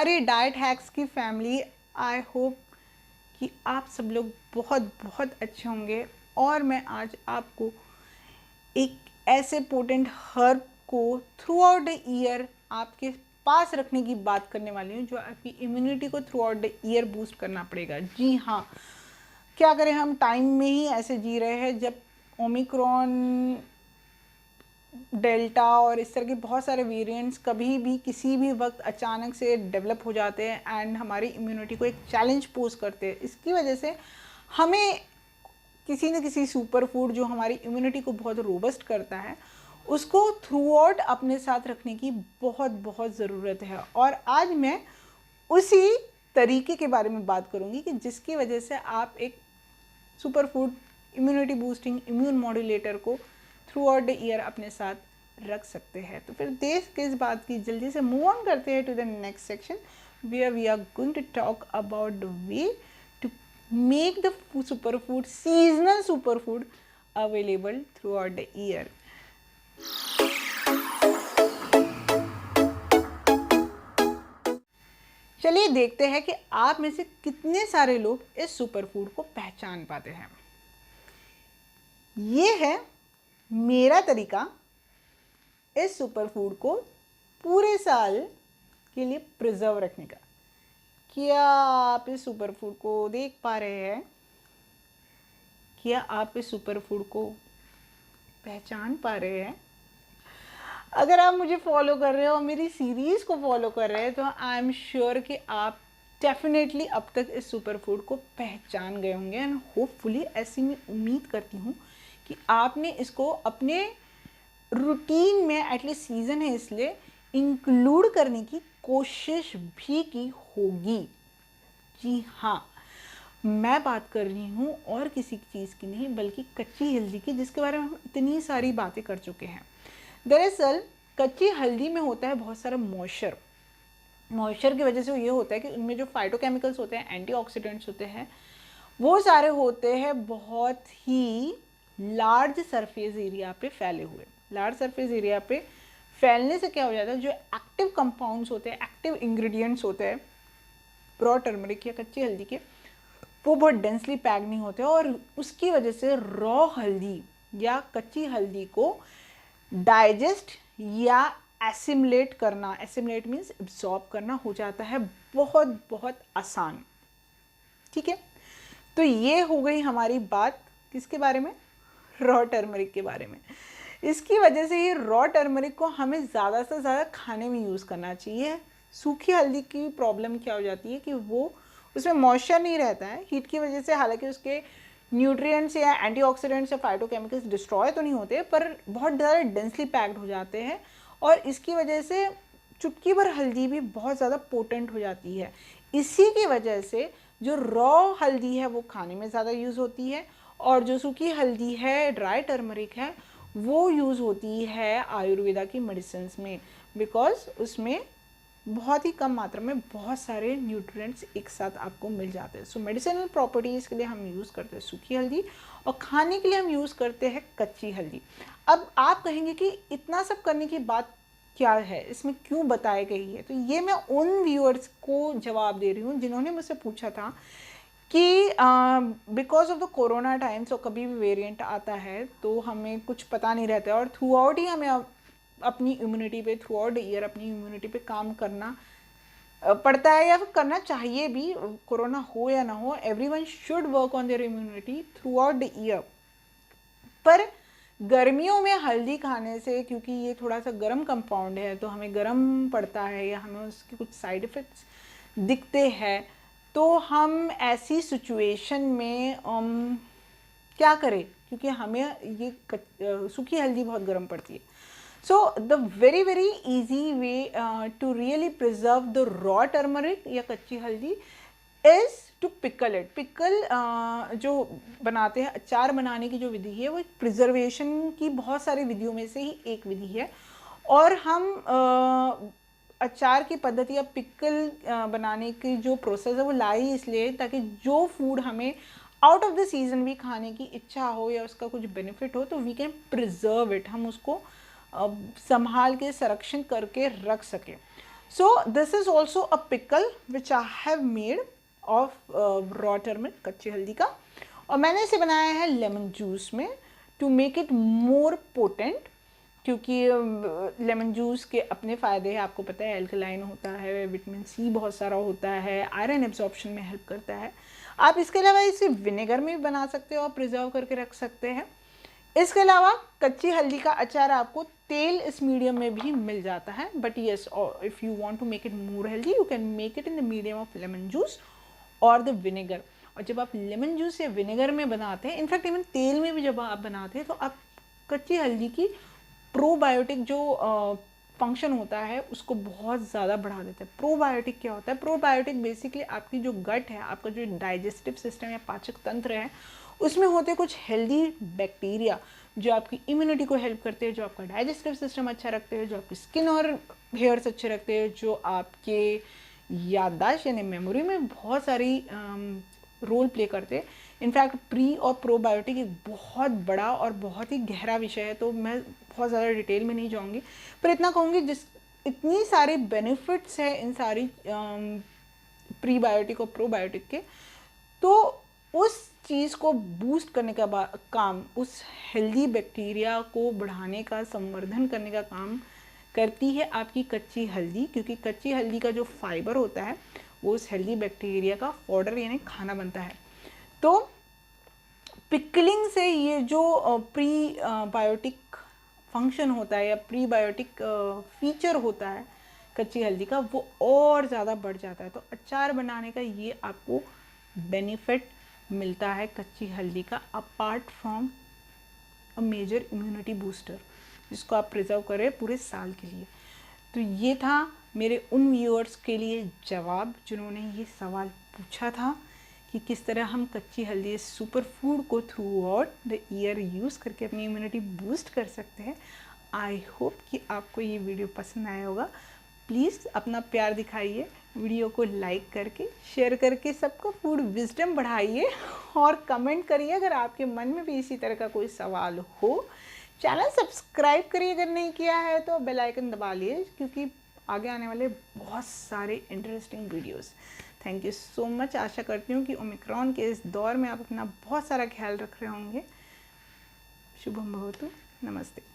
हमारी diet hacks की family. I hope कि आप सब लोग बहुत बहुत अच्छे होंगे और मैं आज आपको एक ऐसे पोटेंट हर्ब को थ्रू आउट द ईयर आपके पास रखने की बात करने वाली हूँ, जो आपकी इम्यूनिटी को through out the year boost करना पड़ेगा। जी हाँ, क्या करें, हम टाइम में ही ऐसे जी रहे हैं जब ओमिक्रॉन, डेल्टा और इस तरह के बहुत सारे वेरिएंट्स कभी भी किसी भी वक्त अचानक से डेवलप हो जाते हैं एंड हमारी इम्यूनिटी को एक चैलेंज पोज करते हैं। इसकी वजह से हमें किसी न किसी सुपर फूड जो हमारी इम्यूनिटी को बहुत रोबस्ट करता है उसको थ्रू आउट अपने साथ रखने की बहुत बहुत ज़रूरत है। और आज मैं उसी तरीके के बारे में बात करूँगी कि जिसकी वजह से आप एक super food, immunity boosting, immune modulator को थ्रू आउट द ईयर अपने साथ रख सकते हैं। तो फिर देश के इस बात की जल्दी से मूव ऑन करते हैं to the next section where we are going to talk about the way to make the super food, seasonal super food available throughout the year. चलिए देखते हैं कि आप में से कितने सारे लोग इस सुपर फूड को पहचान पाते हैं। ये है मेरा तरीका इस सुपर फूड को पूरे साल के लिए प्रिजर्व रखने का। क्या आप इस सुपर फूड को देख पा रहे हैं? क्या आप इस सुपर फूड को पहचान पा रहे हैं? अगर आप मुझे फॉलो कर रहे हो और मेरी सीरीज़ को फॉलो कर रहे हैं तो आई एम श्योर कि आप डेफिनेटली अब तक इस सुपर फूड को पहचान गए होंगे एंड होपफुली ऐसी मैं उम्मीद करती हूँ कि आपने इसको अपने रूटीन में, एटलीस्ट सीज़न है इसलिए, इंक्लूड करने की कोशिश भी की होगी। जी हाँ, मैं बात कर रही हूँ और किसी चीज़ की नहीं बल्कि कच्ची हल्दी की, जिसके बारे में हम इतनी सारी बातें कर चुके हैं। दरअसल कच्ची हल्दी में होता है बहुत सारा मॉइस्चर। मॉइस्चर की वजह से ये होता है कि उनमें जो फाइटोकेमिकल्स होते हैं, एंटीऑक्सीडेंट्स होते हैं, वो सारे होते हैं बहुत ही लार्ज सरफेस एरिया पे फैले हुए। लार्ज सरफेस एरिया पे फैलने से क्या हो जाता है, जो एक्टिव कंपाउंड्स होते हैं, एक्टिव इंग्रेडिएंट्स होते हैं रॉ टर्मरिक या कच्ची हल्दी के, वो बहुत डेंसली पैक नहीं होते और उसकी वजह से रॉ हल्दी या कच्ची हल्दी को डाइजेस्ट या एसिमुलेट करना, एसिमुलेट मीन्स एब्जॉर्ब करना, हो जाता है बहुत बहुत आसान। ठीक है, तो ये हो गई हमारी बात किसके बारे में? रॉ टर्मरिक के बारे में। इसकी वजह से ये रॉ टर्मरिक को हमें ज़्यादा से ज़्यादा खाने में यूज़ करना चाहिए। सूखी हल्दी की प्रॉब्लम क्या हो जाती है कि वो उसमें मॉइस्चर नहीं रहता है हीट की वजह से, हालांकि उसके न्यूट्रिएंट्स या एंटीऑक्सीडेंट्स या फाइटोकेमिकल्स डिस्ट्रॉय तो नहीं होते पर बहुत ज़्यादा डेंसली पैक्ड हो जाते हैं और इसकी वजह से चुटकी भर हल्दी भी बहुत ज़्यादा पोटेंट हो जाती है। इसी की वजह से जो रॉ हल्दी है वो खाने में ज़्यादा यूज़ होती है और जो सूखी हल्दी है, ड्राई टर्मरिक है, वो यूज़ होती है आयुर्वेदा की मेडिसिन्स में, बिकॉज उसमें बहुत ही कम मात्रा में बहुत सारे न्यूट्रिएंट्स एक साथ आपको मिल जाते हैं। सो मेडिसिनल प्रॉपर्टीज़ के लिए हम यूज़ करते हैं सूखी हल्दी और खाने के लिए हम यूज़ करते हैं कच्ची हल्दी। अब आप कहेंगे कि इतना सब करने की बात क्या है, इसमें क्यों बताई गई है? तो ये मैं उन व्यूअर्स को जवाब दे रही हूँ जिन्होंने मुझसे पूछा था कि because of the corona times और कभी भी वेरिएंट आता है तो हमें कुछ पता नहीं रहता है और थ्रू आउट ही हमें अपनी इम्यूनिटी पे, थ्रू आउट द ईयर अपनी इम्यूनिटी पे काम करना पड़ता है या फिर करना चाहिए भी। कोरोना हो या ना हो, everyone should work on their immunity through out the year. पर गर्मियों में हल्दी खाने से, क्योंकि ये थोड़ा सा गर्म कंपाउंड है तो हमें गर्म पड़ता है या हमें उसके कुछ साइड इफ़ेक्ट्स दिखते हैं, तो हम ऐसी सिचुएशन में क्या करें, क्योंकि हमें ये सूखी हल्दी बहुत गर्म पड़ती है। So the very very easy way to really preserve the raw turmeric या कच्ची हल्दी is to pickle it. Pickle जो बनाते हैं, अचार बनाने की जो विधि है वो एक प्रिजर्वेशन की बहुत सारी विधियों में से ही एक विधि है और हम अचार की पद्धति या पिकल बनाने की जो प्रोसेस है वो लाई इसलिए ताकि जो फूड हमें आउट ऑफ द सीज़न भी खाने की इच्छा हो या उसका कुछ बेनिफिट हो तो वी कैन प्रिजर्व इट, हम उसको संभाल के संरक्षण करके रख सकें। So this is also a pickle which I have made of raw turmeric, कच्ची हल्दी का, और मैंने इसे बनाया है लेमन जूस में to make it more potent, क्योंकि लेमन जूस के अपने फ़ायदे हैं, आपको पता है एल्कलाइन होता है, विटामिन सी बहुत सारा होता है, आयरन एब्जॉर्प्शन में हेल्प करता है। आप इसके अलावा इसे विनेगर में भी बना सकते हो और प्रिजर्व करके रख सकते हैं। इसके अलावा कच्ची हल्दी का अचार आपको तेल इस मीडियम में भी मिल जाता है, but yes if you want to make it more healthy you can make it in the medium of lemon juice और द विनेगर। और जब आप लेमन जूस या विनेगर में बनाते हैं, इनफैक्ट इवन तेल में भी जब आप बनाते हैं, तो आप कच्ची हल्दी की प्रोबायोटिक जो फंक्शन होता है उसको बहुत ज़्यादा बढ़ा देता है। प्रोबायोटिक क्या होता है? प्रोबायोटिक बेसिकली आपकी जो गट है, आपका जो डाइजेस्टिव सिस्टम या पाचक तंत्र है, उसमें होते कुछ हेल्दी बैक्टीरिया जो आपकी इम्यूनिटी को हेल्प करते हैं, जो आपका डाइजेस्टिव सिस्टम अच्छा रखते हैं, जो आपकी स्किन और हेयर्स अच्छे रखते हैं, जो आपके याददाश्त यानी मेमोरी में बहुत सारी रोल प्ले करते हैं। इनफैक्ट प्री और प्रोबायोटिक एक बहुत बड़ा और बहुत ही गहरा विषय है, तो मैं बहुत ज़्यादा डिटेल में नहीं जाऊँगी, पर इतना कहूँगी जिस इतनी सारे बेनिफिट्स हैं इन सारी प्रीबायोटिक और प्रोबायोटिक के, तो उस चीज़ को बूस्ट करने का काम, उस हेल्दी बैक्टीरिया को बढ़ाने का, संवर्धन करने का काम करती है आपकी कच्ची हल्दी, क्योंकि कच्ची हल्दी का जो फाइबर होता है वो उस हेल्दी बैक्टीरिया का फॉडर यानी खाना बनता है। तो पिकलिंग से ये जो प्री बायोटिक फंक्शन होता है या प्री बायोटिक फीचर होता है कच्ची हल्दी का, वो और ज़्यादा बढ़ जाता है। तो अचार बनाने का ये आपको बेनिफिट मिलता है कच्ची हल्दी का, apart from a major immunity booster, जिसको आप प्रिजर्व करें पूरे साल के लिए। तो ये था मेरे उन व्यूअर्स के लिए जवाब जिन्होंने ये सवाल पूछा था कि किस तरह हम कच्ची हल्दी सुपर फूड को through out the year use करके अपनी इम्यूनिटी बूस्ट कर सकते हैं। आई होप कि आपको ये वीडियो पसंद आया होगा। प्लीज़ अपना प्यार दिखाइए, वीडियो को लाइक करके, शेयर करके सबका फूड विजडम बढ़ाइए और कमेंट करिए अगर आपके मन में भी इसी तरह का कोई सवाल हो। चैनल सब्सक्राइब करिए अगर नहीं किया है तो, बेल आइकन दबा लिए, क्योंकि आगे आने वाले बहुत सारे interesting videos. Thank you so much. आशा करती हूँ कि ओमिक्रॉन के इस दौर में आप अपना बहुत सारा ख्याल रख रहे होंगे। शुभम भवतु। नमस्ते।